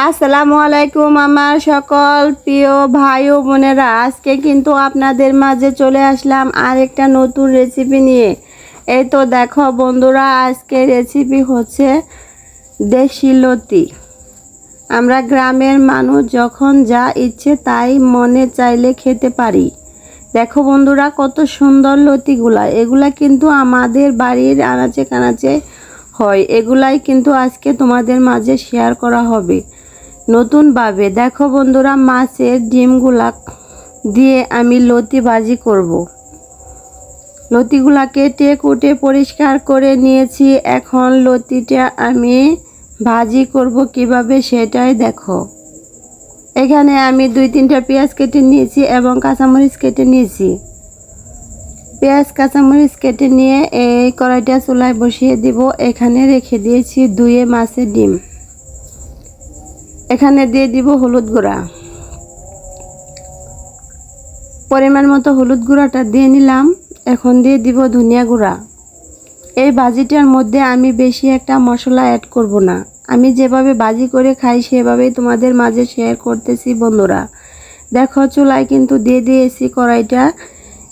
আসসালামু আলাইকুম আমার সকল প্রিয় ভাই ও বোনেরা, আজকে কিন্তু আপনাদের মাঝে চলে আসলাম আরেকটা নতুন রেসিপি নিয়ে। এই তো দেখো বন্ধুরা, আজকে রেসিপি হচ্ছে দেশি লতি। আমরা গ্রামের মানুষ যখন যা ইচ্ছে তাই মনে চাইলে খেতে পারি। দেখো বন্ধুরা, কত সুন্দর লতিগুলা। এগুলা কিন্তু আমাদের বাড়ির আনাচে কানাচে হয়। এগুলাই কিন্তু আজকে তোমাদের মাঝে শেয়ার করা হবে নতুনভাবে। দেখো বন্ধুরা, মাছের ডিমগুলা দিয়ে আমি লতি ভাজি করব। লতিগুলা কেটে কুটে পরিষ্কার করে নিয়েছি। এখন লতিটা আমি ভাজি করব কিভাবে সেটাই দেখো। এখানে আমি 2-3টা পেঁয়াজ কেটে নিয়েছি এবং কাঁচামরিচ কেটে নিয়েছি। পেঁয়াজ কাঁচামরিচ কেটে নিয়ে এই কড়াইটা চুলায় বসিয়ে দিব। এখানে রেখে দিয়েছি ধুয়ে মাছের ডিম। এখানে দিয়ে দিব হলুদ গুঁড়া, পরিমাণ মতো হলুদ গুঁড়াটা দিয়ে নিলাম। এখন দিয়ে দিব ধনিয়া গুঁড়া। এই ভাজিটার মধ্যে আমি বেশি একটা মশলা অ্যাড করব না। আমি যেভাবে ভাজি করে খাই সেভাবেই তোমাদের মাঝে শেয়ার করতেছি বন্ধুরা। দেখো চুলায় কিন্তু দিয়ে দিয়েছি কড়াইটা।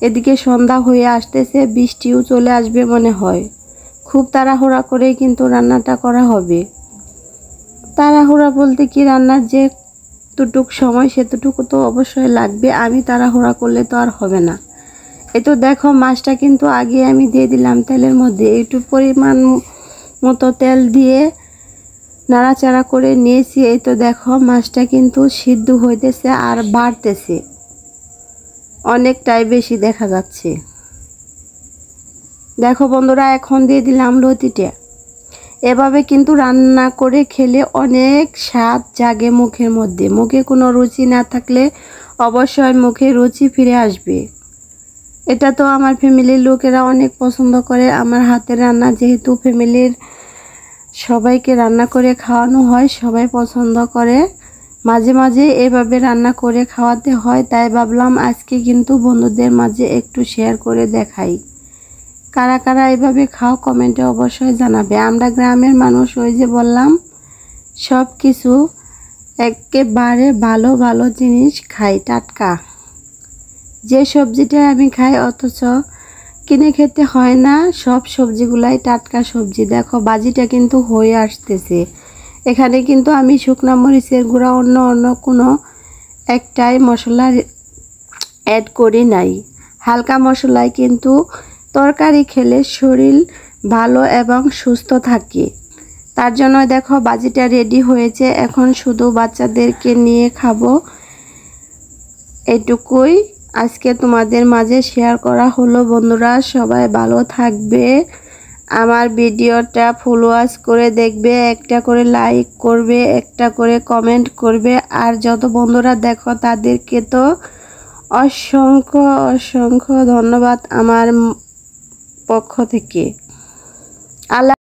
এদিকে সন্ধ্যা হয়ে আসতেছে, বৃষ্টিও চলে আসবে মনে হয়। খুব তাড়াহুড়া করেই কিন্তু রান্নাটা করা হবে। তাড়াহুড়া বলতে কি, রান্নার যে টুটুক সময় সেটুকু তো অবশ্যই লাগবে। আমি তাড়াহুড়া করলে তো আর হবে না। এই তো দেখো মাছটা কিন্তু আগে আমি দিয়ে দিলাম তেলের মধ্যে। একটু পরিমাণ মতো তেল দিয়ে নাড়াচাড়া করে নিয়েছি। এই তো দেখো মাছটা কিন্তু সিদ্ধ হইতেছে আর বাড়তেছে, অনেকটাই বেশি দেখা যাচ্ছে। দেখো বন্ধুরা, এখন দিয়ে দিলাম লতিটা। এভাবে কিন্তু রান্না করে খেলে অনেক স্বাদ জাগে মুখের মধ্যে। মুখে কোনো রুচি না থাকলে অবশ্যই মুখে রুচি ফিরে আসবে। এটা তো আমার ফ্যামিলির লোকেরা অনেক পছন্দ করে আমার হাতের রান্না। যেহেতু ফ্যামিলির সবাইকে রান্না করে খাওয়ানো হয়, সবাই পছন্দ করে। মাঝে মাঝে এভাবে রান্না করে খাওয়াতে হয়, তাই ভাবলাম আজকে কিন্তু বন্ধুদের মাঝে একটু শেয়ার করে দেখাই। কারা কারা এভাবে খাও কমেন্টে অবশ্যই জানাবে। আমরা গ্রামের মানুষ, ওই যে বললাম, সব কিছু একেবারে ভালো ভালো জিনিস খাই, টাটকা। যে সবজিটা আমি খাই অথচ কিনে খেতে হয় না, সব সবজিগুলাই টাটকা সবজি। দেখো ভাজিটা কিন্তু হয়ে আসতেছে। এখানে কিন্তু আমি শুকনা মরিচের গুঁড়া অন্য কোনো একটাই মশলা অ্যাড করি নাই। হালকা মশলায় কিন্তু তরকারি খেলে শরীর ভালো এবং সুস্থ থাকে। তার জন্য দেখো ভাজিটা রেডি হয়েছে। এখন শুধু বাচ্চাদেরকে নিয়ে খাবো, এইটুকুই আজকে তোমাদের মাঝে শেয়ার করা হলো। বন্ধুরা সবাই ভালো থাকবে, আমার ভিডিওটা ফুল ওয়াচ করে দেখবে, একটা করে লাইক করবে, একটা করে কমেন্ট করবে। আর যত বন্ধুরা দেখো তাদেরকে তো অসংখ্য অসংখ্য ধন্যবাদ আমার পক্ষ থেকে। আল্লাহ।